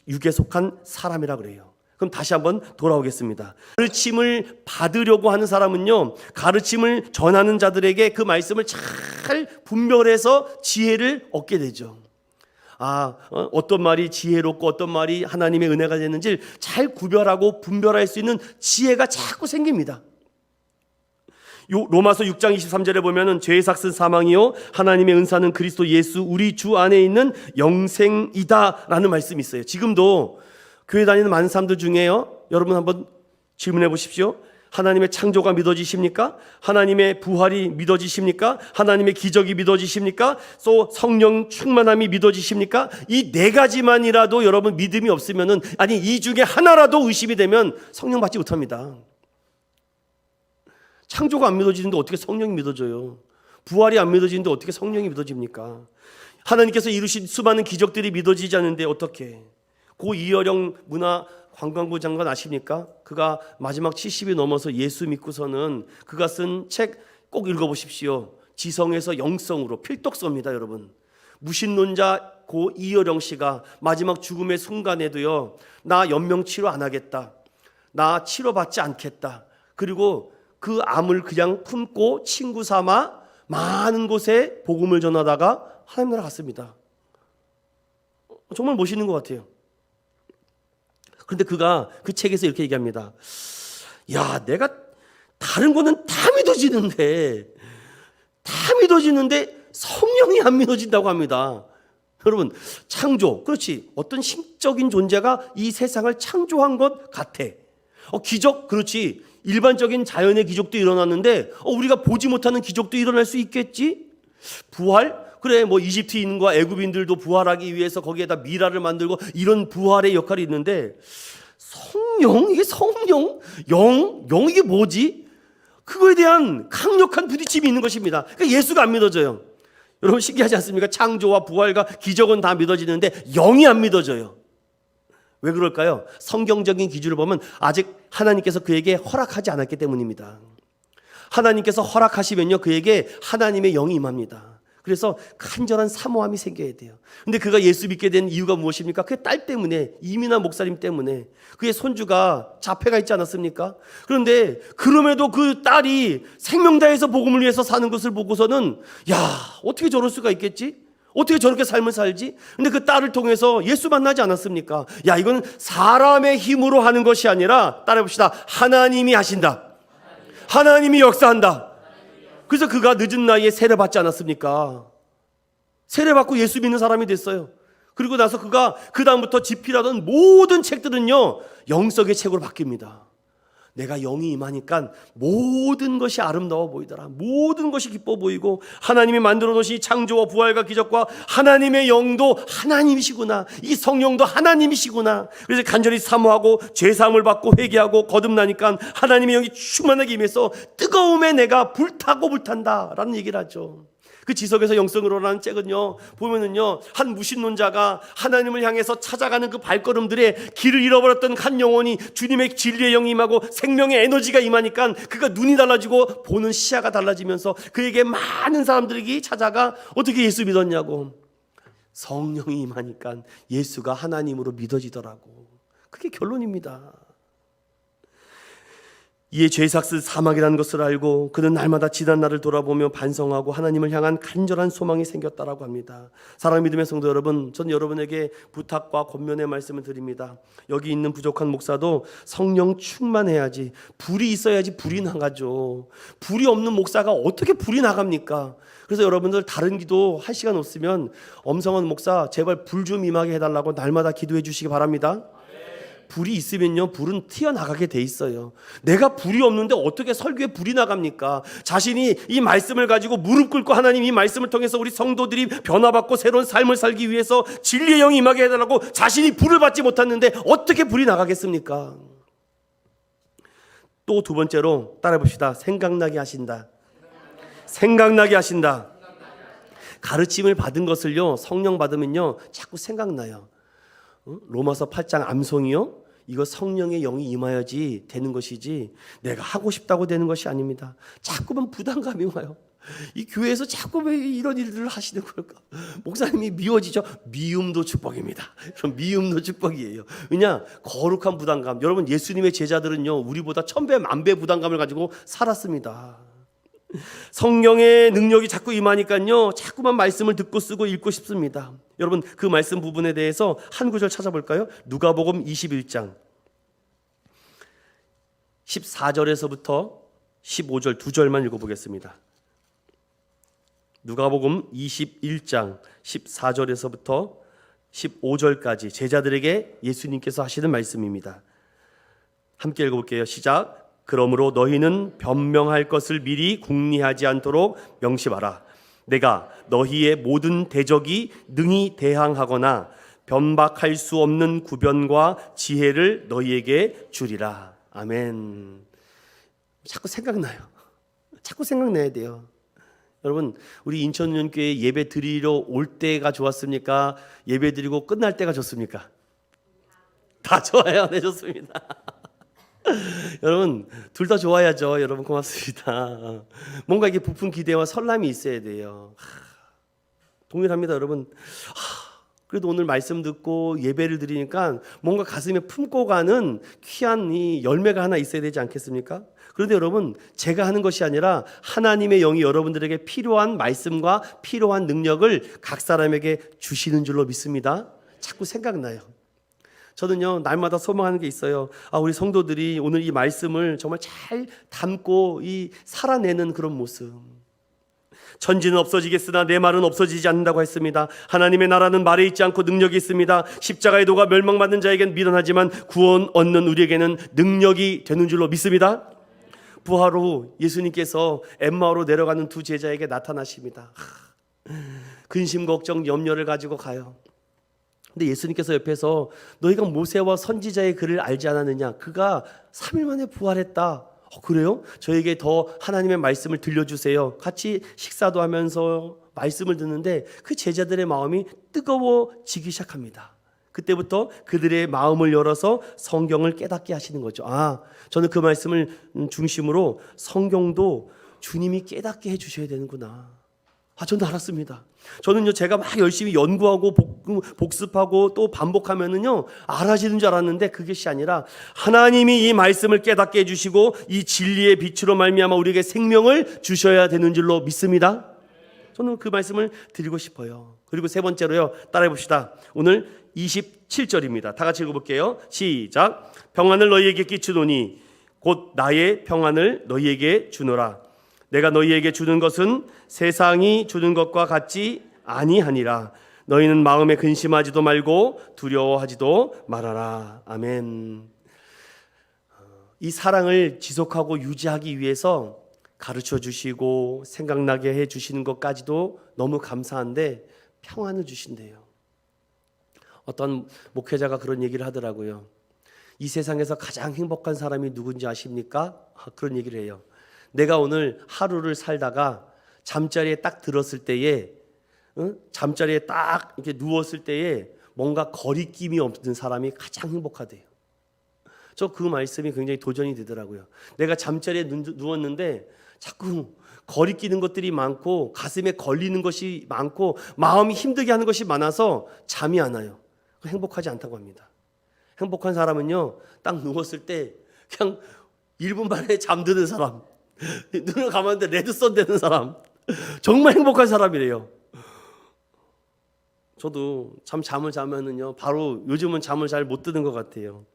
육에 속한 사람이라 그래요. 그럼 다시 한번 돌아오겠습니다. 가르침을 받으려고 하는 사람은요 가르침을 전하는 자들에게 그 말씀을 잘 분별해서 지혜를 얻게 되죠. 어떤 말이 지혜롭고 어떤 말이 하나님의 은혜가 되는지 잘 구별하고 분별할 수 있는 지혜가 자꾸 생깁니다. 로마서 6장 23절에 보면은 죄의 삭은 사망이요 하나님의 은사는 그리스도 예수 우리 주 안에 있는 영생이다 라는 말씀이 있어요. 지금도 교회 다니는 많은 사람들 중에요 여러분 한번 질문해 보십시오. 하나님의 창조가 믿어지십니까? 하나님의 부활이 믿어지십니까? 하나님의 기적이 믿어지십니까? 또 성령 충만함이 믿어지십니까? 이 네 가지만이라도 여러분 믿음이 없으면은, 아니 이 중에 하나라도 의심이 되면 성령 받지 못합니다. 창조가 안 믿어지는데 어떻게 성령이 믿어져요? 부활이 안 믿어지는데 어떻게 성령이 믿어집니까? 하나님께서 이루신 수많은 기적들이 믿어지지 않는데 어떻게? 고 이어령 문화관광부 장관 아십니까? 그가 마지막 70이 넘어서 예수 믿고서는 그가 쓴 책 꼭 읽어보십시오. 지성에서 영성으로 필독서입니다. 여러분, 무신론자 고 이어령 씨가 마지막 죽음의 순간에도요, 나 연명치료 안 하겠다, 나 치료받지 않겠다, 그리고 그 암을 그냥 품고 친구 삼아 많은 곳에 복음을 전하다가 하나님 나라 갔습니다. 정말 멋있는 것 같아요. 그런데 그가 그 책에서 이렇게 얘기합니다. 야, 내가 다른 거는 다 믿어지는데 성령이 안 믿어진다고 합니다. 여러분, 창조, 그렇지, 어떤 신적인 존재가 이 세상을 창조한 것 같아. 기적, 그렇지, 일반적인 자연의 기적도 일어났는데 우리가 보지 못하는 기적도 일어날 수 있겠지? 부활? 그래, 뭐 이집트인과 애굽인들도 부활하기 위해서 거기에다 미라를 만들고 이런 부활의 역할이 있는데 성령 성령, 이게 성령, 영 이게 뭐지? 그거에 대한 강력한 부딪힘이 있는 것입니다. 그러니까 예수가 안 믿어져요. 여러분 신기하지 않습니까? 창조와 부활과 기적은 다 믿어지는데 영이 안 믿어져요. 왜 그럴까요? 성경적인 기준을 보면 아직 하나님께서 그에게 허락하지 않았기 때문입니다. 하나님께서 허락하시면요, 그에게 하나님의 영이 임합니다. 그래서 간절한 사모함이 생겨야 돼요. 근데 그가 예수 믿게 된 이유가 무엇입니까? 그의 딸 때문에, 이민아 목사님 때문에. 그의 손주가 잡혀가 있지 않았습니까? 그런데 그럼에도 그 딸이 생명 다해서 복음을 위해서 사는 것을 보고서는 야, 어떻게 저럴 수가 있겠지? 어떻게 저렇게 삶을 살지? 근데 그 딸을 통해서 예수 만나지 않았습니까? 야, 이건 사람의 힘으로 하는 것이 아니라, 따라해봅시다, 하나님이 하신다. 하나님이 역사한다. 그래서 그가 늦은 나이에 세례받지 않았습니까? 세례받고 예수 믿는 사람이 됐어요. 그리고 나서 그가 그 다음부터 집필하던 모든 책들은요, 영적의 책으로 바뀝니다. 내가 영이 임하니까 모든 것이 아름다워 보이더라. 모든 것이 기뻐 보이고, 하나님이 만들어 놓으신 창조와 부활과 기적과 하나님의 영도 하나님이시구나, 이 성령도 하나님이시구나. 그래서 간절히 사모하고 죄사함을 받고 회개하고 거듭나니까 하나님의 영이 충만하게 임해서 뜨거움에 내가 불타고 불탄다 라는 얘기를 하죠. 그 지석에서 영성으로라는 책은요, 보면은요, 한 무신론자가 하나님을 향해서 찾아가는 그 발걸음들에 길을 잃어버렸던 한 영혼이 주님의 진리의 영이 임하고 생명의 에너지가 임하니까 그가 눈이 달라지고 보는 시야가 달라지면서 그에게 많은 사람들이 찾아가 어떻게 예수 믿었냐고. 성령이 임하니까 예수가 하나님으로 믿어지더라고. 그게 결론입니다. 이에 죄삭스 사막이라는 것을 알고 그는 날마다 지난 날을 돌아보며 반성하고 하나님을 향한 간절한 소망이 생겼다라고 합니다. 사랑하는 믿음의 성도 여러분, 전 여러분에게 부탁과 권면의 말씀을 드립니다. 여기 있는 부족한 목사도 성령 충만해야지, 불이 있어야지 불이 나가죠. 불이 없는 목사가 어떻게 불이 나갑니까? 그래서 여러분들 다른 기도 할 시간 없으면 엄성원 목사 제발 불 좀 임하게 해달라고 날마다 기도해 주시기 바랍니다. 불이 있으면요, 불은 튀어나가게 돼 있어요. 내가 불이 없는데 어떻게 설교에 불이 나갑니까? 자신이 이 말씀을 가지고 무릎 꿇고 하나님 이 말씀을 통해서 우리 성도들이 변화받고 새로운 삶을 살기 위해서 진리의 영이 임하게 해달라고 자신이 불을 받지 못했는데 어떻게 불이 나가겠습니까? 또 두 번째로 따라해봅시다. 생각나게 하신다. 생각나게 하신다. 가르침을 받은 것을요, 성령 받으면요 자꾸 생각나요. 로마서 8장 암송이요, 이거 성령의 영이 임하여야지 되는 것이지 내가 하고 싶다고 되는 것이 아닙니다. 자꾸만 부담감이 와요. 이 교회에서 자꾸 왜 이런 일들을 하시는 걸까? 목사님이 미워지죠? 미움도 축복입니다. 그럼 미움도 축복이에요. 왜냐? 거룩한 부담감. 여러분, 예수님의 제자들은요, 우리보다 1000배 만배 부담감을 가지고 살았습니다. 성령의 능력이 자꾸 임하니까요, 자꾸만 말씀을 듣고 쓰고 읽고 싶습니다. 여러분, 그 말씀 부분에 대해서 한 구절 찾아볼까요? 누가복음 21장 14절에서부터 15절 두 절만 읽어보겠습니다. 누가복음 21장 14절에서부터 15절까지 제자들에게 예수님께서 하시는 말씀입니다. 함께 읽어볼게요. 시작. 그러므로 너희는 변명할 것을 미리 궁리하지 않도록 명심하라. 내가 너희의 모든 대적이 능히 대항하거나 변박할 수 없는 구변과 지혜를 너희에게 주리라. 아멘. 자꾸 생각나요. 자꾸 생각나야 돼요. 여러분, 우리 인천연교회 예배 드리러 올 때가 좋았습니까? 예배 드리고 끝날 때가 좋습니까? 다 좋아요. 네, 좋습니다. 여러분, 둘 다 좋아야죠. 여러분, 고맙습니다. 뭔가 이게 부푼 기대와 설렘이 있어야 돼요. 동일합니다, 여러분. 그래도 오늘 말씀 듣고 예배를 드리니까 뭔가 가슴에 품고 가는 귀한 이 열매가 하나 있어야 되지 않겠습니까? 그런데 여러분, 제가 하는 것이 아니라 하나님의 영이 여러분들에게 필요한 말씀과 필요한 능력을 각 사람에게 주시는 줄로 믿습니다. 자꾸 생각나요. 저는요, 날마다 소망하는 게 있어요. 우리 성도들이 오늘 이 말씀을 정말 잘 담고 이 살아내는 그런 모습. 천지는 없어지겠으나 내 말은 없어지지 않는다고 했습니다. 하나님의 나라는 말에 있지 않고 능력이 있습니다. 십자가의 도가 멸망받는 자에겐 미련하지만 구원 얻는 우리에게는 능력이 되는 줄로 믿습니다. 부활 후 예수님께서 엠마오로 내려가는 두 제자에게 나타나십니다. 근심 걱정 염려를 가지고 가요. 근데 예수님께서 옆에서 너희가 모세와 선지자의 글을 알지 않았느냐? 그가 3일 만에 부활했다. 그래요? 저에게 더 하나님의 말씀을 들려주세요. 같이 식사도 하면서 말씀을 듣는데 그 제자들의 마음이 뜨거워지기 시작합니다. 그때부터 그들의 마음을 열어서 성경을 깨닫게 하시는 거죠. 저는 그 말씀을 중심으로 성경도 주님이 깨닫게 해주셔야 되는구나. 저는 알았습니다. 저는요, 제가 막 열심히 연구하고 복습하고 또 반복하면은요, 알아지는 줄 알았는데 그것이 아니라 하나님이 이 말씀을 깨닫게 해주시고 이 진리의 빛으로 말미암아 우리에게 생명을 주셔야 되는 줄로 믿습니다. 저는 그 말씀을 드리고 싶어요. 그리고 세 번째로요, 따라해 봅시다. 오늘 27절입니다. 다 같이 읽어볼게요. 시작. 평안을 너희에게 끼치노니 곧 나의 평안을 너희에게 주노라. 내가 너희에게 주는 것은 세상이 주는 것과 같지 아니하니라. 너희는 마음에 근심하지도 말고 두려워하지도 말아라. 아멘. 이 사랑을 지속하고 유지하기 위해서 가르쳐 주시고 생각나게 해 주시는 것까지도 너무 감사한데 평안을 주신대요. 어떤 목회자가 그런 얘기를 하더라고요. 이 세상에서 가장 행복한 사람이 누군지 아십니까? 그런 얘기를 해요. 내가 오늘 하루를 살다가 잠자리에 딱 들었을 때에, 잠자리에 딱 이렇게 누웠을 때에 뭔가 거리낌이 없는 사람이 가장 행복하대요. 저 그 말씀이 굉장히 도전이 되더라고요. 내가 잠자리에 누웠는데 자꾸 거리끼는 것들이 많고 가슴에 걸리는 것이 많고 마음이 힘들게 하는 것이 많아서 잠이 안 와요. 행복하지 않다고 합니다. 행복한 사람은요, 딱 누웠을 때 그냥 1분 만에 잠드는 사람, 눈을 감았는데 레드선 되는 사람, 정말 행복한 사람이래요. 저도 잠을 자면은요, 바로 요즘은 잠을 잘 못 드는 것 같아요.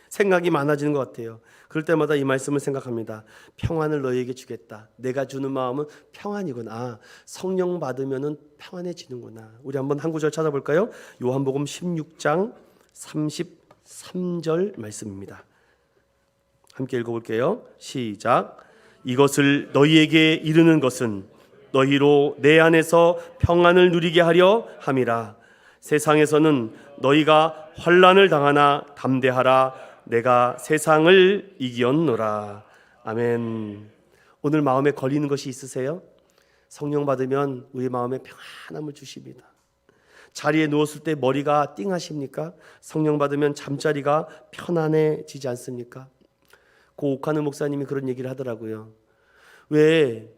생각이 많아지는 것 같아요. 그럴 때마다 이 말씀을 생각합니다. 평안을 너희에게 주겠다. 내가 주는 마음은 평안이구나. 성령 받으면은 평안해지는구나. 우리 한번 한 구절 찾아볼까요? 요한복음 16장 33절 말씀입니다. 함께 읽어볼게요. 시작. 이것을 너희에게 이르는 것은 너희로 내 안에서 평안을 누리게 하려 함이라. 세상에서는 너희가 환난을 당하나 담대하라. 내가 세상을 이기었노라. 아멘. 오늘 마음에 걸리는 것이 있으세요? 성령 받으면 우리 마음에 평안함을 주십니다. 자리에 누웠을 때 머리가 띵하십니까? 성령 받으면 잠자리가 편안해지지 않습니까? 고 옥하느 목사님이 그런 얘기를 하더라고요. 왜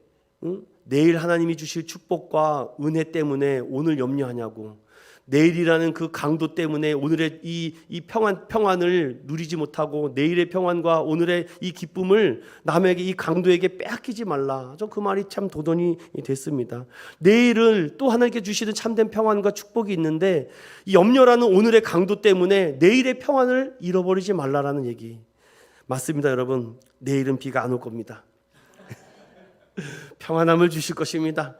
내일 하나님이 주실 축복과 은혜 때문에 오늘 염려하냐고. 내일이라는 그 강도 때문에 오늘의 이 평안을 누리지 못하고 내일의 평안과 오늘의 이 기쁨을 남에게, 이 강도에게 빼앗기지 말라. 저 그 말이 참 도전이 됐습니다. 내일을 또 하나님께 주시는 참된 평안과 축복이 있는데 이 염려라는 오늘의 강도 때문에 내일의 평안을 잃어버리지 말라라는 얘기. 맞습니다, 여러분. 내일은 비가 안 올 겁니다. 평안함을 주실 것입니다.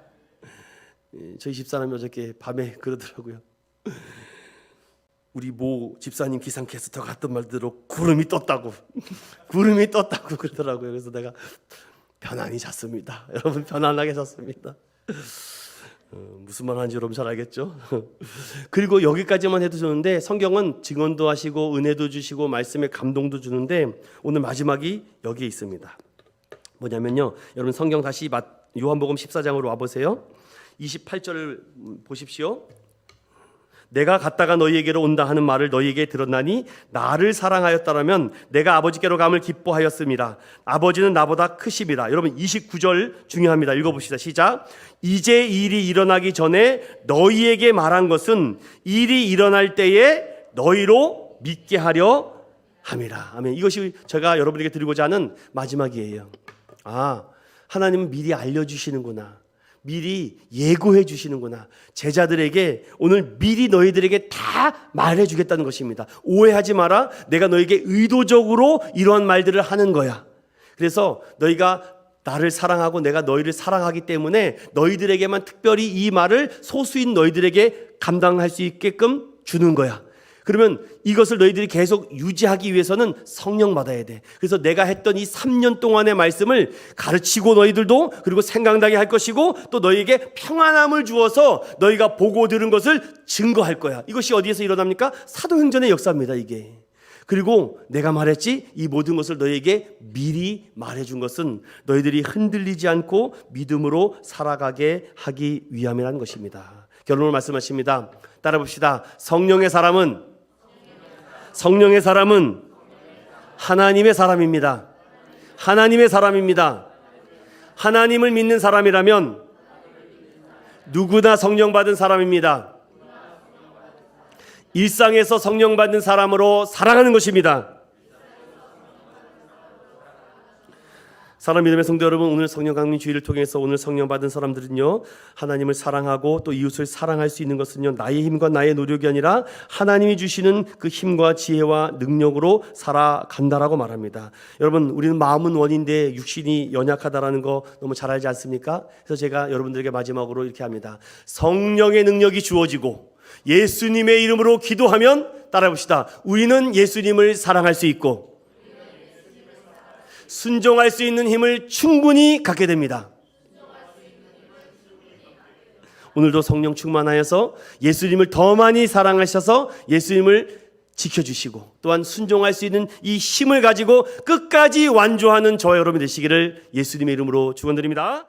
저희 집사람이 어저께 밤에 그러더라고요. 우리 모 집사님 기상캐스터가 했던 말대로 구름이 떴다고 그러더라고요. 그래서 내가 편안히 잤습니다. 여러분, 편안하게 잤습니다. 무슨 말 하는지 여러분 잘 알겠죠? 그리고 여기까지만 해도 좋은데 성경은 증언도 하시고 은혜도 주시고 말씀에 감동도 주는데 오늘 마지막이 여기에 있습니다. 뭐냐면요, 여러분 성경 다시 요한복음 14장으로 와보세요. 28절을 보십시오. 내가 갔다가 너희에게로 온다 하는 말을 너희에게 들었나니 나를 사랑하였다라면 내가 아버지께로 감을 기뻐하였음이라. 아버지는 나보다 크심이라. 여러분 29절 중요합니다. 읽어봅시다. 시작. 이제 일이 일어나기 전에 너희에게 말한 것은 일이 일어날 때에 너희로 믿게 하려 함이라. 아멘. 이것이 제가 여러분에게 드리고자 하는 마지막이에요. 하나님은 미리 알려주시는구나. 미리 예고해 주시는구나. 제자들에게 오늘 미리 너희들에게 다 말해 주겠다는 것입니다. 오해하지 마라. 내가 너에게 의도적으로 이러한 말들을 하는 거야. 그래서 너희가 나를 사랑하고 내가 너희를 사랑하기 때문에 너희들에게만 특별히 이 말을 소수인 너희들에게 감당할 수 있게끔 주는 거야. 그러면 이것을 너희들이 계속 유지하기 위해서는 성령 받아야 돼. 그래서 내가 했던 이 3년 동안의 말씀을 가르치고 너희들도 그리고 생각나게 할 것이고 또 너희에게 평안함을 주어서 너희가 보고 들은 것을 증거할 거야. 이것이 어디에서 일어납니까? 사도행전의 역사입니다, 이게. 그리고 내가 말했지, 이 모든 것을 너희에게 미리 말해준 것은 너희들이 흔들리지 않고 믿음으로 살아가게 하기 위함이라는 것입니다. 결론을 말씀하십니다. 따라 봅시다. 성령의 사람은 하나님의 사람입니다. 하나님의 사람입니다. 하나님을 믿는 사람이라면 누구나 성령 받은 사람입니다. 일상에서 성령 받는 사람으로 살아가는 것입니다. 사랑 믿음의 성도 여러분, 오늘 성령 강림 주의를 통해서 오늘 성령 받은 사람들은요, 하나님을 사랑하고 또 이웃을 사랑할 수 있는 것은요, 나의 힘과 나의 노력이 아니라 하나님이 주시는 그 힘과 지혜와 능력으로 살아간다라고 말합니다. 여러분, 우리는 마음은 원인데 육신이 연약하다라는 거 너무 잘 알지 않습니까? 그래서 제가 여러분들에게 마지막으로 이렇게 합니다. 성령의 능력이 주어지고 예수님의 이름으로 기도하면, 따라해봅시다. 우리는 예수님을 사랑할 수 있고 순종할 수 있는 힘을 충분히 갖게 됩니다. 오늘도 성령 충만하여서 예수님을 더 많이 사랑하셔서 예수님을 지켜주시고 또한 순종할 수 있는 이 힘을 가지고 끝까지 완주하는 저와 여러분 되시기를 예수님의 이름으로 축원드립니다.